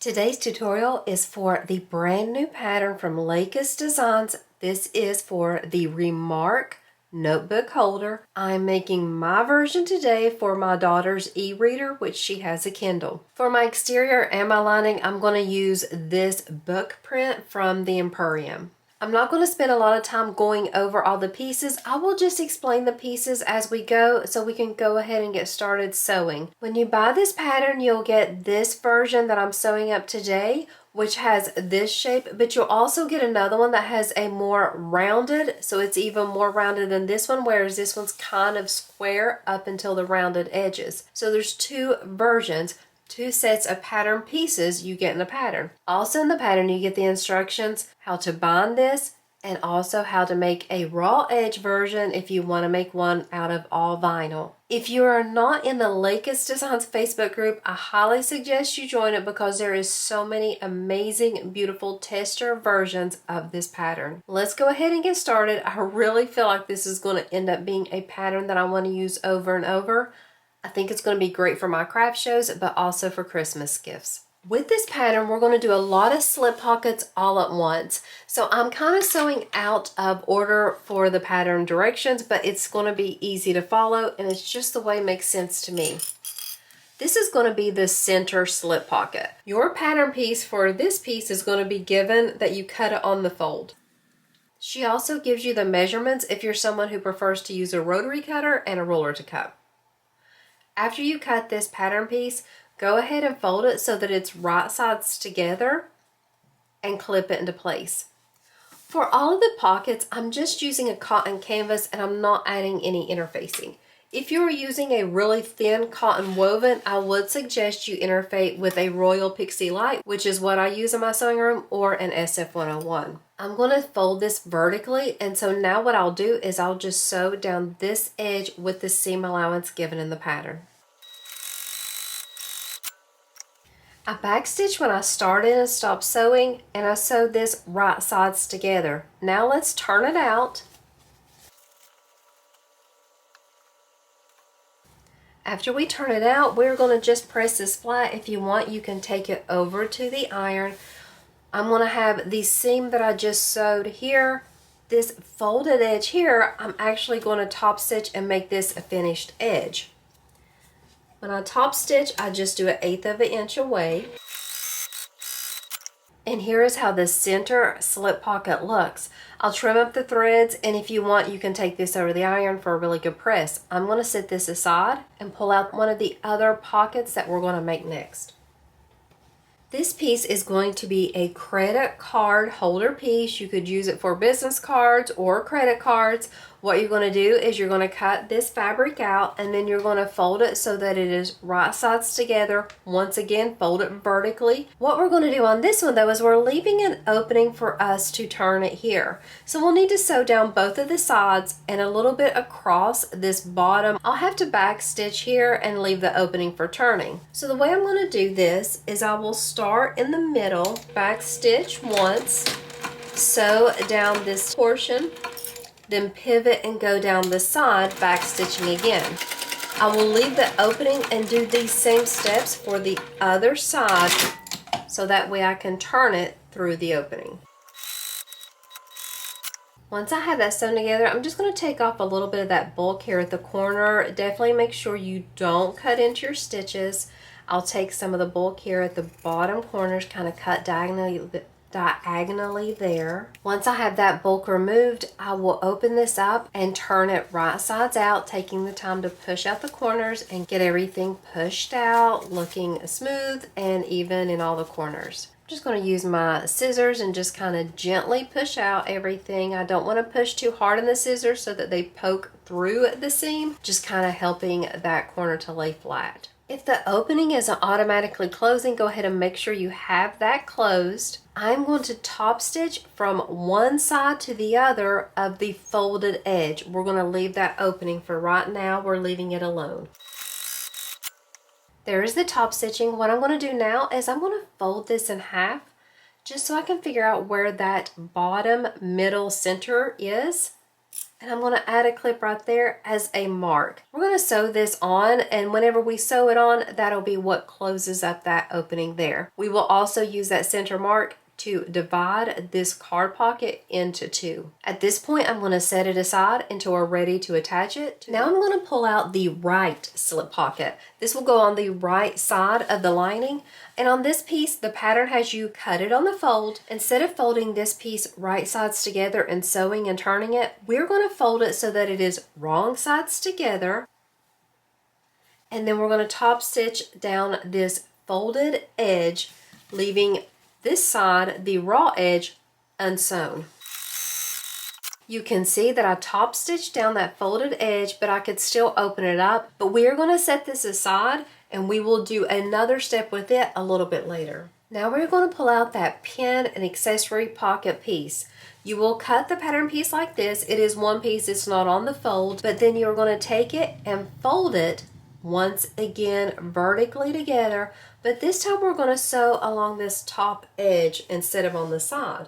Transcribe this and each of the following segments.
Today's tutorial is for the brand new pattern from Lacus Designs. This is for the Remarq notebook holder. I'm making my version today for my daughter's e-reader, which she has a Kindle. For my exterior and my lining, I'm going to use this book print from the Emporium. I'm not going to spend a lot of time going over all the pieces. I will just explain the pieces as we go so we can go ahead and get started sewing. When you buy this pattern, you'll get this version that I'm sewing up today, which has this shape, but you'll also get another one that has a more rounded, so it's even more rounded than this one, whereas this one's kind of square up until the rounded edges. So there's two versions. Two sets of pattern pieces you get in the pattern. Also in the pattern you get the instructions how to bind this and also how to make a raw edge version if you want to make one out of all vinyl. If you are not in the Lacus Designs Facebook group, I highly suggest you join it because there is so many amazing, beautiful tester versions of this pattern. Let's go ahead and get started. I really feel like this is going to end up being a pattern that I want to use over and over. I think it's going to be great for my craft shows, but also for Christmas gifts. With this pattern, we're going to do a lot of slip pockets all at once. So I'm kind of sewing out of order for the pattern directions, but it's going to be easy to follow, and it's just the way it makes sense to me. This is going to be the center slip pocket. Your pattern piece for this piece is going to be given that you cut it on the fold. She also gives you the measurements if you're someone who prefers to use a rotary cutter and a roller to cut. After you cut this pattern piece, go ahead and fold it so that it's right sides together and clip it into place. For all of the pockets, I'm just using a cotton canvas and I'm not adding any interfacing. If you're using a really thin cotton woven, I would suggest you interface with a Royal Pixie Light, which is what I use in my sewing room, or an SF101. I'm going to fold this vertically, and so now what I'll do is I'll just sew down this edge with the seam allowance given in the pattern. I backstitch when I started and stopped sewing, and I sewed this right sides together. Now let's turn it out. After we turn it out, we're going to just press this flat. If you want, you can take it over to the iron. I'm going to have the seam that I just sewed here, this folded edge here, I'm actually going to top stitch and make this a finished edge. When I top stitch, I just do 1/8 of an inch away. And here is how the center slip pocket looks. I'll trim up the threads, and if you want, you can take this over the iron for a really good press. I'm going to set this aside and pull out one of the other pockets that we're going to make next. This piece is going to be a credit card holder piece. You could use it for business cards or credit cards. What you're going to do is you're going to cut this fabric out, and then you're going to fold it so that it is right sides together. Once again, fold it vertically. What we're going to do on this one though is we're leaving an opening for us to turn it here. So we'll need to sew down both of the sides and a little bit across this bottom. I'll have to back stitch here and leave the opening for turning. So the way I'm going to do this is I will start in the middle, back stitch once, sew down this portion, then pivot and go down the side, back stitching again. I will leave the opening and do these same steps for the other side so that way I can turn it through the opening. Once I have that sewn together, I'm just going to take off a little bit of that bulk here at the corner. Definitely make sure you don't cut into your stitches. I'll take some of the bulk here at the bottom corners, kind of cut diagonally there. Once I have that bulk removed, I will open this up and turn it right sides out, taking the time to push out the corners and get everything pushed out, looking smooth and even in all the corners. I'm just going to use my scissors and just kind of gently push out everything. I don't want to push too hard in the scissors so that they poke through the seam, just kind of helping that corner to lay flat. If the opening isn't automatically closing, go ahead and make sure you have that closed. I'm going to top stitch from one side to the other of the folded edge. We're going to leave that opening for right now. We're leaving it alone. There is the top stitching. What I'm going to do now is I'm going to fold this in half just so I can figure out where that bottom middle center is. And I'm going to add a clip right there as a mark. We're going to sew this on, and whenever we sew it on, that'll be what closes up that opening there. We will also use that center mark to divide this card pocket into two. At this point, I'm going to set it aside until we're ready to attach it. Now I'm going to pull out the right slip pocket. This will go on the right side of the lining. And on this piece, the pattern has you cut it on the fold. Instead of folding this piece right sides together and sewing and turning it, we're going to fold it so that it is wrong sides together. And then we're going to top stitch down this folded edge, leaving this side, the raw edge, unsewn. You can see that I top stitched down that folded edge, but I could still open it up. But we are going to set this aside, and we will do another step with it a little bit later. Now we're going to pull out that pin and accessory pocket piece. You will cut the pattern piece like this. It is one piece, it's not on the fold, but then you're going to take it and fold it once again vertically together, but this time we're going to sew along this top edge instead of on the side.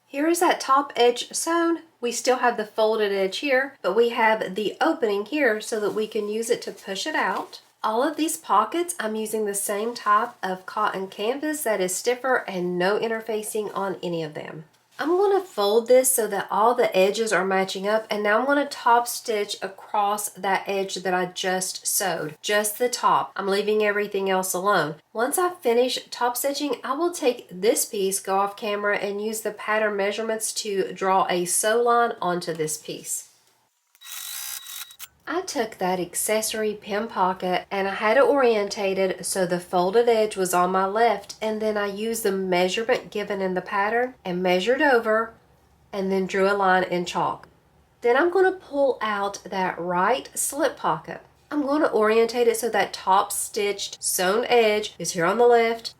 Here is that top edge sewn. We still have the folded edge here, but we have the opening here so that we can use it to push it out. All of these pockets, I'm using the same type of cotton canvas that is stiffer and no interfacing on any of them. I'm going to fold this so that all the edges are matching up, and now I'm going to top stitch across that edge that I just sewed, just the top. I'm leaving everything else alone. Once I finish top stitching, I will take this piece, go off camera, and use the pattern measurements to draw a sew line onto this piece. I took that accessory pin pocket and I had it orientated so the folded edge was on my left, and then I used the measurement given in the pattern and measured over and then drew a line in chalk. Then I'm going to pull out that right slip pocket. I'm going to orientate it so that top stitched sewn edge is here on the left,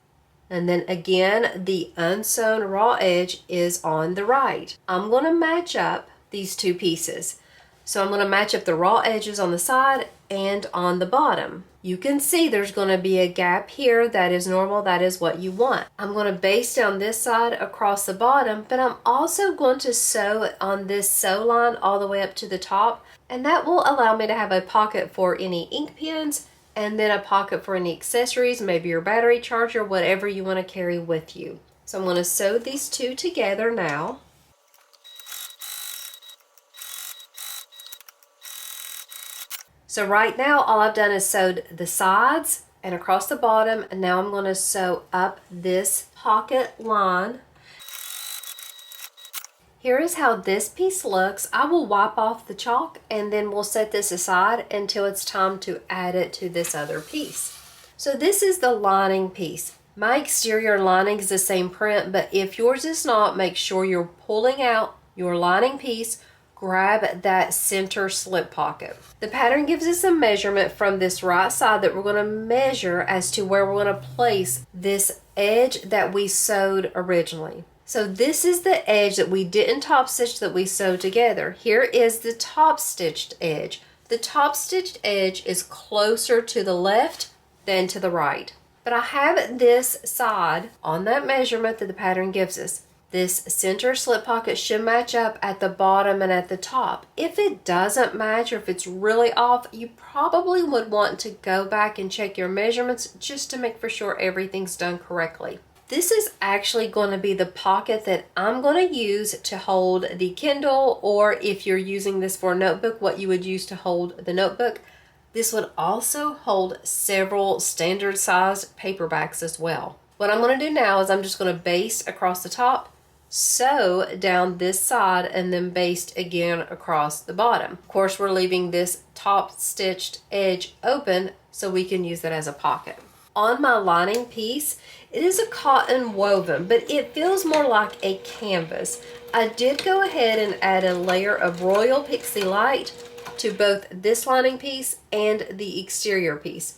and then again the unsewn raw edge is on the right. I'm going to match up these two pieces. So I'm going to match up the raw edges on the side and on the bottom. You can see there's going to be a gap here. That is normal. That is what you want. I'm going to baste down this side across the bottom, but I'm also going to sew on this sew line all the way up to the top, and that will allow me to have a pocket for any ink pens and then a pocket for any accessories, maybe your battery charger, whatever you want to carry with you. So I'm going to sew these two together now. So right now, all I've done is sewed the sides and across the bottom, and now I'm going to sew up this pocket line. Here is how this piece looks. I will wipe off the chalk and then we'll set this aside until it's time to add it to this other piece. So this is the lining piece. My exterior lining is the same print, but if yours is not, make sure you're pulling out your lining piece. Grab that center slip pocket. The pattern gives us a measurement from this right side that we're going to measure as to where we're going to place this edge that we sewed originally. So this is the edge that we didn't top stitch that we sewed together. Here is the top stitched edge. The top stitched edge is closer to the left than to the right. But I have this side on that measurement that the pattern gives us. This center slip pocket should match up at the bottom and at the top. If it doesn't match or if it's really off, you probably would want to go back and check your measurements just to make for sure everything's done correctly. This is actually going to be the pocket that I'm going to use to hold the Kindle, or if you're using this for a notebook, what you would use to hold the notebook. This would also hold several standard sized paperbacks as well. What I'm going to do now is I'm just going to baste across the top, sew down this side, and then baste again across the bottom. Of course, we're leaving this top stitched edge open so we can use that as a pocket. On my lining piece, it is a cotton woven, but it feels more like a canvas. I did go ahead and add a layer of Royal Pixie Light to both this lining piece and the exterior piece.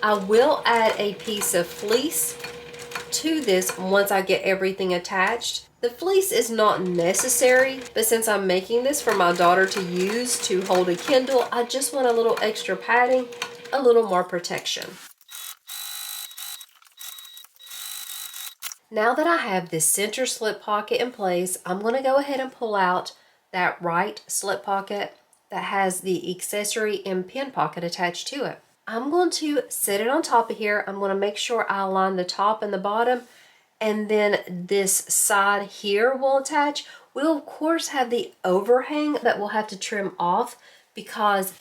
I will add a piece of fleece to this once I get everything attached. The fleece is not necessary, but since I'm making this for my daughter to use to hold a Kindle, I just want a little extra padding, a little more protection. Now that I have this center slip pocket in place, I'm going to go ahead and pull out that right slip pocket that has the accessory and pin pocket attached to it. I'm going to set it on top of here. I'm going to make sure I align the top and the bottom, and then this side here will attach. We'll of course have the overhang that we'll have to trim off because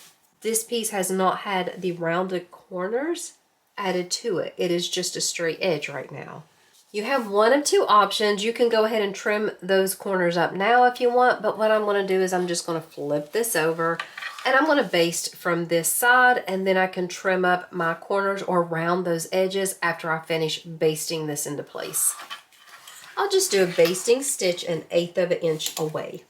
this piece has not had the rounded corners added to it. It is just a straight edge right now. You have one of two options. You can go ahead and trim those corners up now if you want, but what I'm going to do is I'm just going to flip this over and I'm going to baste from this side, and then I can trim up my corners or round those edges after I finish basting this into place. I'll just do a basting stitch 1/8 of an inch away.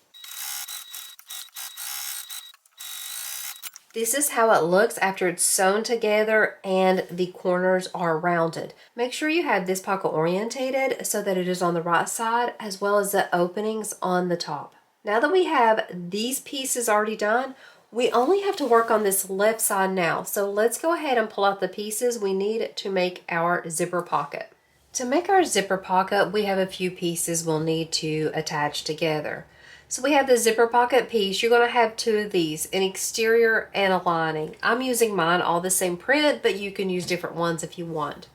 This is how it looks after it's sewn together and the corners are rounded. Make sure you have this pocket orientated so that it is on the right side, as well as the openings on the top. Now that we have these pieces already done, we only have to work on this left side now. So let's go ahead and pull out the pieces we need to make our zipper pocket. To make our zipper pocket, we have a few pieces we'll need to attach together. So we have the zipper pocket piece. You're going to have two of these, an exterior and a lining. I'm using mine all the same print, but you can use different ones if you want.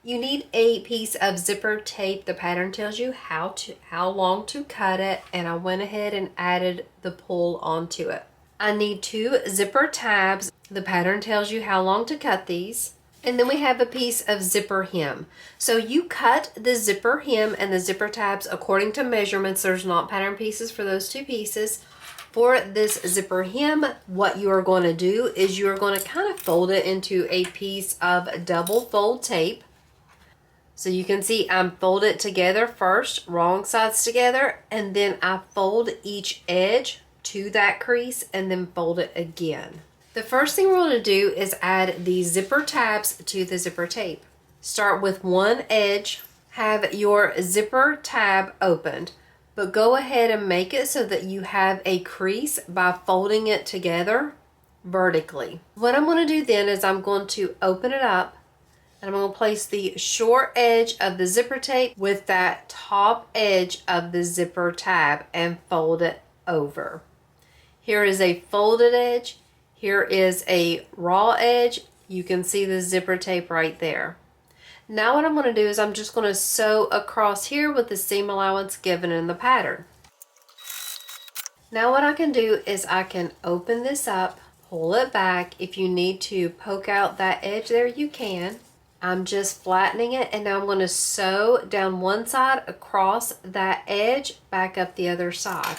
You need a piece of zipper tape. The pattern tells you how long to cut it, and I went ahead and added the pull onto it. I need 2 zipper tabs. The pattern tells you how long to cut these. And then we have a piece of zipper hem. So you cut the zipper hem and the zipper tabs according to measurements. There's not pattern pieces for those 2 pieces. For this zipper hem, what you are going to do is you are going to kind of fold it into a piece of double fold tape. So you can see I'm fold it together first, wrong sides together, and then I fold each edge to that crease and then fold it again. The first thing we're going to do is add the zipper tabs to the zipper tape. Start with one edge, have your zipper tab opened, but go ahead and make it so that you have a crease by folding it together vertically. What I'm going to do then is I'm going to open it up, and I'm going to place the short edge of the zipper tape with that top edge of the zipper tab and fold it over. Here is a folded edge. Here is a raw edge. You can see the zipper tape right there. Now what I'm going to do is I'm just going to sew across here with the seam allowance given in the pattern. Now what I can do is I can open this up, pull it back. If you need to poke out that edge there, you can. I'm just flattening it, and now I'm going to sew down one side across that edge, back up the other side.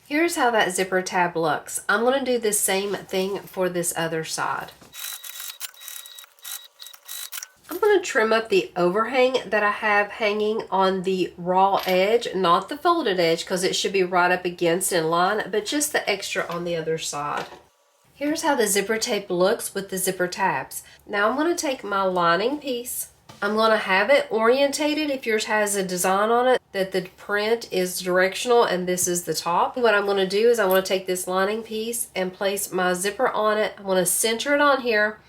Here's how that zipper tab looks. I'm going to do the same thing for this other side. I'm going to trim up the overhang that I have hanging on the raw edge, not the folded edge because it should be right up against in line, but just the extra on the other side. Here's how the zipper tape looks with the zipper tabs. Now I'm going to take my lining piece. I'm going to have it orientated if yours has a design on it that the print is directional and this is the top. What I'm going to do is I want to take this lining piece and place my zipper on it. I'm going to center it on here,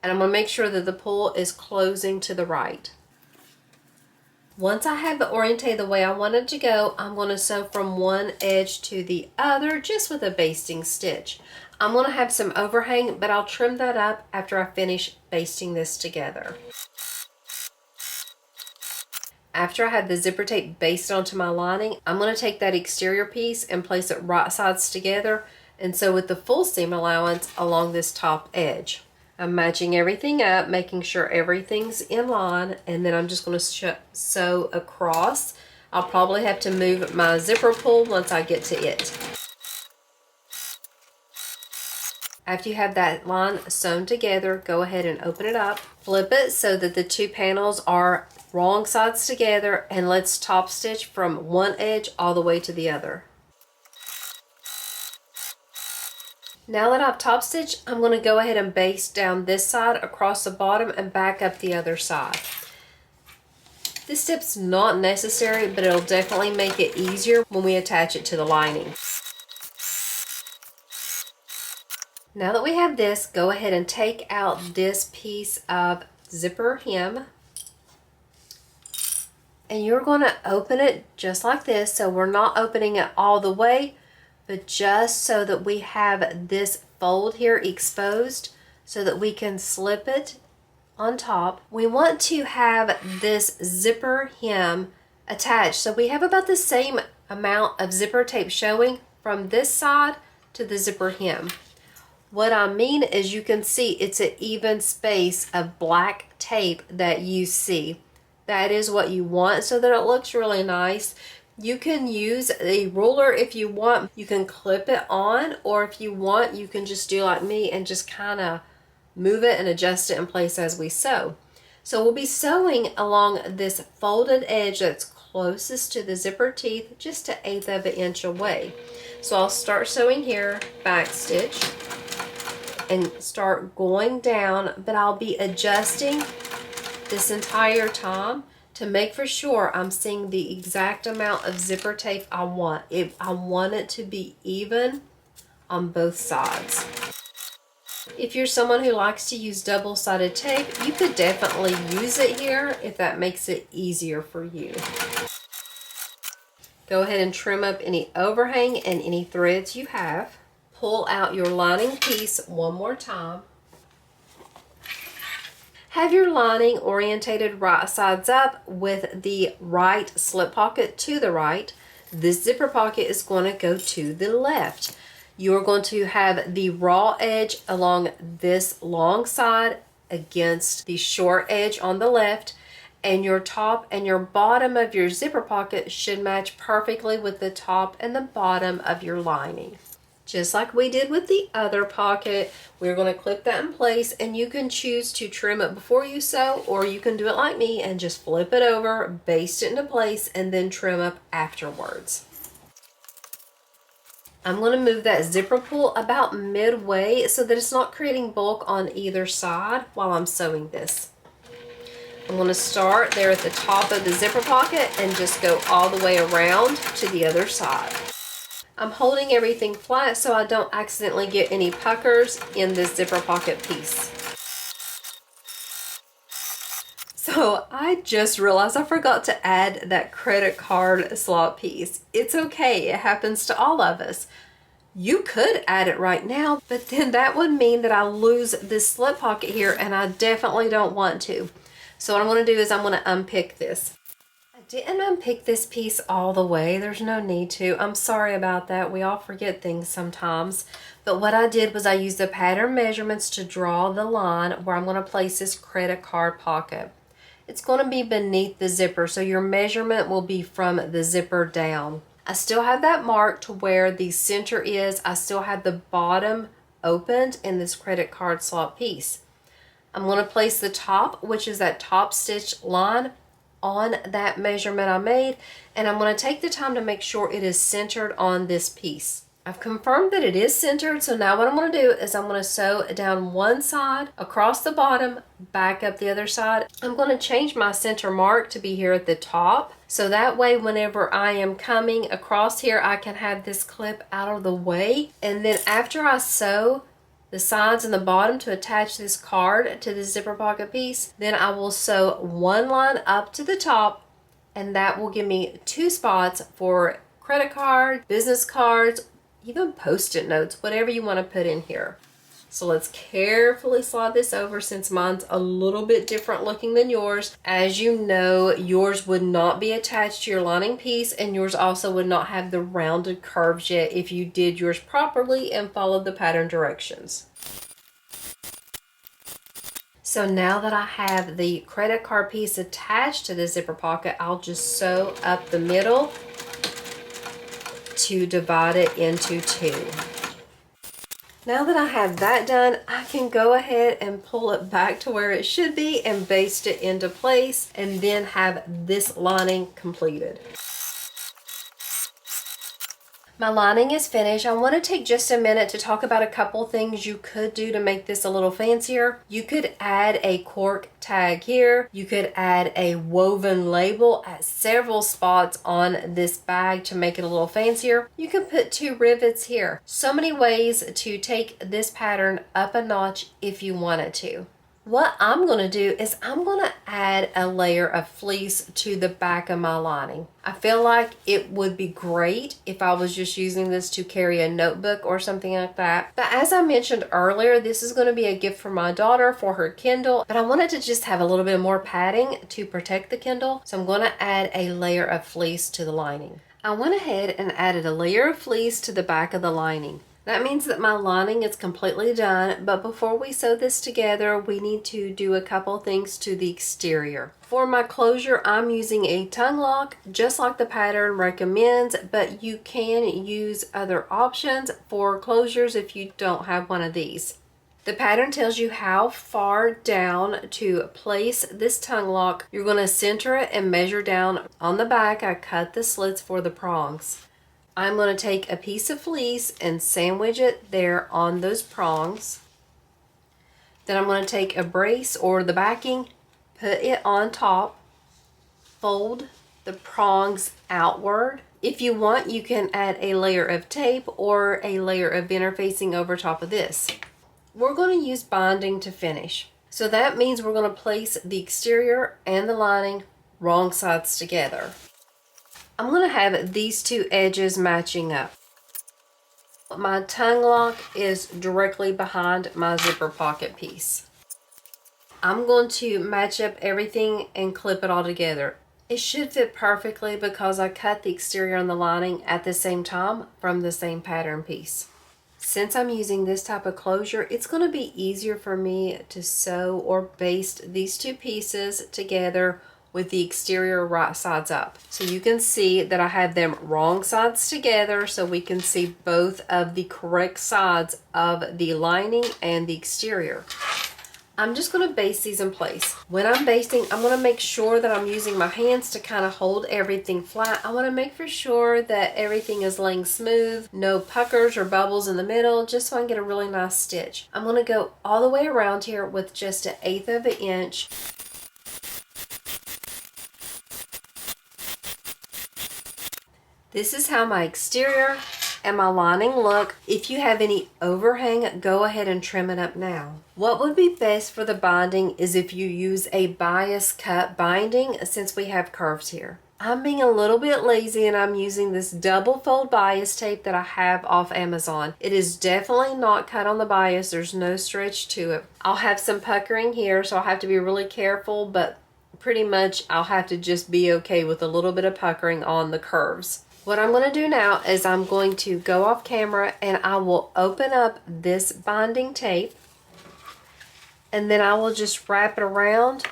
and I'm going to make sure that the pull is closing to the right. Once I have it orientated the way I want it to go, I'm going to sew from one edge to the other just with a basting stitch. I'm going to have some overhang, but I'll trim that up after I finish basting this together. After I have the zipper tape basted onto my lining, I'm going to take that exterior piece and place it right sides together and sew with the full seam allowance along this top edge. I'm matching everything up, making sure everything's in line, and then I'm just going to sew across. I'll probably have to move my zipper pull once I get to it. After you have that line sewn together, go ahead and open it up. Flip it so that the 2 panels are wrong sides together, and let's top stitch from one edge all the way to the other. Now that I've top stitched, I'm going to go ahead and baste down this side across the bottom and back up the other side. This step's not necessary, but it'll definitely make it easier when we attach it to the lining. Now that we have this, go ahead and take out this piece of zipper hem. And you're going to open it just like this. So we're not opening it all the way, but just so that we have this fold here exposed so that we can slip it on top. We want to have this zipper hem attached. So we have about the same amount of zipper tape showing from this side to the zipper hem. What I mean is you can see it's an even space of black tape that you see. That is what you want so that it looks really nice. You can use a ruler if you want. You can clip it on, or if you want, you can just do like me and just kind of move it and adjust it in place as we sew. So we'll be sewing along this folded edge that's closest to the zipper teeth, just an 1/8 of an inch away. So I'll start sewing here, back stitch, and start going down, but I'll be adjusting this entire time to make for sure I'm seeing the exact amount of zipper tape I want. I want it to be even on both sides. If you're someone who likes to use double-sided tape, you could definitely use it here if that makes it easier for you. Go ahead and trim up any overhang and any threads you have. Pull out your lining piece one more time. Have your lining orientated right sides up with the right slip pocket to the right. This zipper pocket is going to go to the left. You're going to have the raw edge along this long side against the short edge on the left, and your top and your bottom of your zipper pocket should match perfectly with the top and the bottom of your lining. Just like we did with the other pocket, we're going to clip that in place, and you can choose to trim it before you sew, or you can do it like me and just flip it over, baste it into place, and then trim up afterwards. I'm going to move that zipper pull about midway so that it's not creating bulk on either side while I'm sewing this. I'm going to start there at the top of the zipper pocket and just go all the way around to the other side. I'm holding everything flat so I don't accidentally get any puckers in this zipper pocket piece. So I just realized I forgot to add that credit card slot piece. It's okay, it happens to all of us. You could add it right now, but then that would mean that I lose this slip pocket here, and I definitely don't want to. So what I'm going to do is I'm going to unpick this. I didn't unpick this piece all the way. There's no need to. I'm sorry about that. We all forget things sometimes. But what I did was I used the pattern measurements to draw the line where I'm going to place this credit card pocket. It's going to be beneath the zipper, so your measurement will be from the zipper down. I still have that marked to where the center is. I still have the bottom opened in this credit card slot piece. I'm going to place the top, which is that top stitch line, on that measurement I made, and I'm going to take the time to make sure it is centered on this piece. I've confirmed that it is centered, so now what I'm going to do is I'm going to sew down one side, across the bottom, back up the other side. I'm going to change my center mark to be here at the top, so that way whenever I am coming across here, I can have this clip out of the way. And then after I sew the sides and the bottom to attach this card to the zipper pocket piece, then I will sew one line up to the top, and that will give me two spots for credit card, business cards, even post-it notes, whatever you want to put in here. So let's carefully slide this over since mine's a little bit different looking than yours. As you know, yours would not be attached to your lining piece, and yours also would not have the rounded curves yet if you did yours properly and followed the pattern directions. So now that I have the credit card piece attached to the zipper pocket, I'll just sew up the middle to divide it into two. Now that I have that done, I can go ahead and pull it back to where it should be and baste it into place, and then have this lining completed. My lining is finished. I want to take just a minute to talk about a couple things you could do to make this a little fancier. You could add a cork tag here. You could add a woven label at several spots on this bag to make it a little fancier. You can put 2 rivets here. So many ways to take this pattern up a notch if you wanted to. What I'm going to do is I'm going to add a layer of fleece to the back of my lining. I feel like it would be great if I was just using this to carry a notebook or something like that. But as I mentioned earlier, this is going to be a gift for my daughter for her Kindle. But I wanted to just have a little bit more padding to protect the Kindle. So I'm going to add a layer of fleece to the lining. I went ahead and added a layer of fleece to the back of the lining. That means that my lining is completely done, but before we sew this together, we need to do a couple things to the exterior. For my closure, I'm using a tongue lock, just like the pattern recommends, but you can use other options for closures if you don't have one of these. The pattern tells you how far down to place this tongue lock. You're going to center it and measure down. On the back, I cut the slits for the prongs. I'm going to take a piece of fleece and sandwich it there on those prongs. Then I'm going to take a brace or the backing, put it on top, fold the prongs outward. If you want, you can add a layer of tape or a layer of interfacing over top of this. We're going to use bonding to finish. So that means we're going to place the exterior and the lining wrong sides together. I'm going to have these two edges matching up. My tongue lock is directly behind my zipper pocket piece. I'm going to match up everything and clip it all together. It should fit perfectly because I cut the exterior and the lining at the same time from the same pattern piece. Since I'm using this type of closure, it's going to be easier for me to sew or baste these two pieces together with the exterior right sides up. So you can see that I have them wrong sides together so we can see both of the correct sides of the lining and the exterior. I'm just going to baste these in place. When I'm basting, I'm going to make sure that I'm using my hands to kind of hold everything flat. I want to make for sure that everything is laying smooth, no puckers or bubbles in the middle, just so I can get a really nice stitch. I'm going to go all the way around here with just 1/8 of an inch. This is how my exterior and my lining look. If you have any overhang, go ahead and trim it up now. What would be best for the binding is if you use a bias cut binding, since we have curves here. I'm being a little bit lazy and I'm using this double fold bias tape that I have off Amazon. It is definitely not cut on the bias. There's no stretch to it. I'll have some puckering here, so I'll have to be really careful, but pretty much I'll have to just be okay with a little bit of puckering on the curves. What I'm going to do now is I'm going to go off camera and I will open up this binding tape, and then I will just wrap it around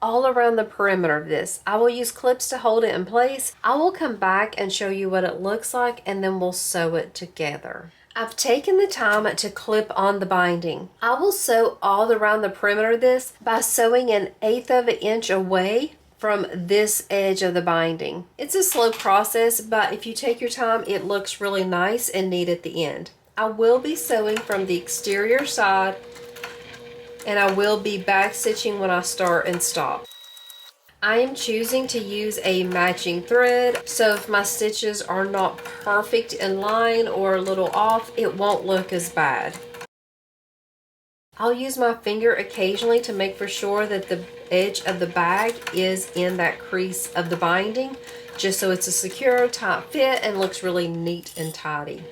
all around the perimeter of this. I will use clips to hold it in place. I will come back and show you what it looks like, and then we'll sew it together. I've taken the time to clip on the binding. I will sew all around the perimeter of this by sewing 1/8 of an inch away from this edge of the binding. It's a slow process, but if you take your time, it looks really nice and neat at the end. I will be sewing from the exterior side, and I will be back stitching when I start and stop. I am choosing to use a matching thread, so if my stitches are not perfect in line or a little off, it won't look as bad. I'll use my finger occasionally to make for sure that the edge of the bag is in that crease of the binding, just so it's a secure, tight fit and looks really neat and tidy.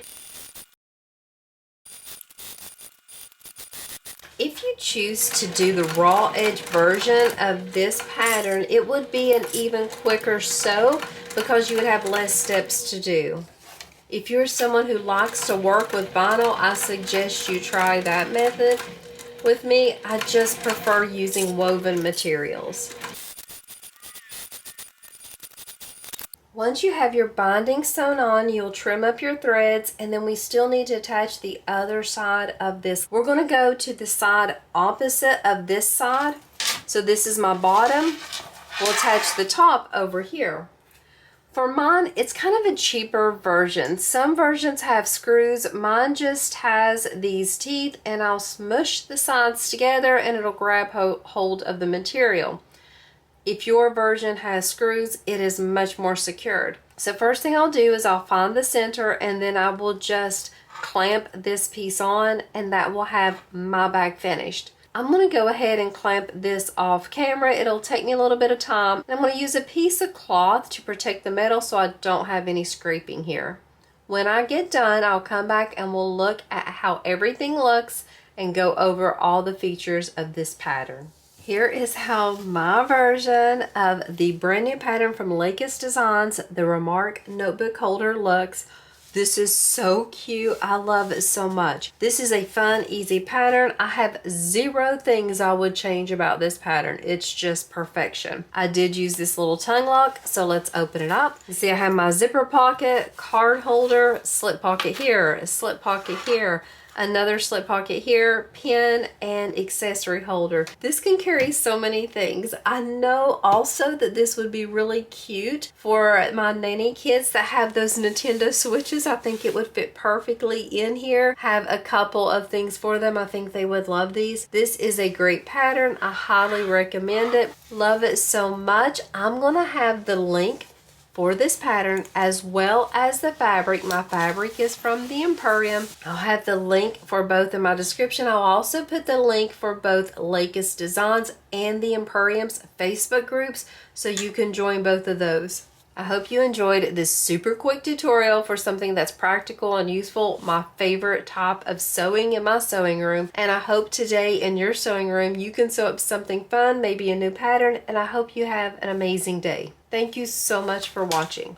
If you choose to do the raw edge version of this pattern, it would be an even quicker sew because you would have less steps to do. If you're someone who likes to work with vinyl, I suggest you try that method. With me, I just prefer using woven materials. Once you have your binding sewn on, you'll trim up your threads, and then we still need to attach the other side of this. We're going to go to the side opposite of this side. So this is my bottom. We'll attach the top over here. For mine, it's kind of a cheaper version. Some versions have screws. Mine just has these teeth, and I'll smush the sides together and it'll grab hold of the material. If your version has screws, it is much more secured. So first thing I'll do is I'll find the center, and then I will just clamp this piece on, and that will have my bag finished. I'm going to go ahead and clamp this off camera. It'll take me a little bit of time. And I'm going to use a piece of cloth to protect the metal so I don't have any scraping here. When I get done, I'll come back and we'll look at how everything looks and go over all the features of this pattern. Here is how my version of the brand new pattern from Lacus Designs, the Remarq notebook holder, looks. This is so cute. I love it so much. This is a fun, easy pattern. I have 0 things I would change about this pattern. It's just perfection. I did use this little tongue lock, so let's open it up. You see I have my zipper pocket, card holder, slip pocket here, a slip pocket here, another slip pocket here, pen, and accessory holder. This can carry so many things. I know also that this would be really cute for my nanny kids that have those Nintendo Switches. I think it would fit perfectly in here. Have a couple of things for them. I think they would love these. This is a great pattern. I highly recommend it. Love it so much. I'm gonna have the link for this pattern as well as the fabric. My fabric is from the Emporium. I'll have the link for both in my description. I'll also put the link for both Lacus Designs and the Emporium's Facebook groups so you can join both of those. I hope you enjoyed this super quick tutorial for something that's practical and useful, my favorite type of sewing in my sewing room. And I hope today in your sewing room you can sew up something fun, maybe a new pattern, and I hope you have an amazing day. Thank you so much for watching.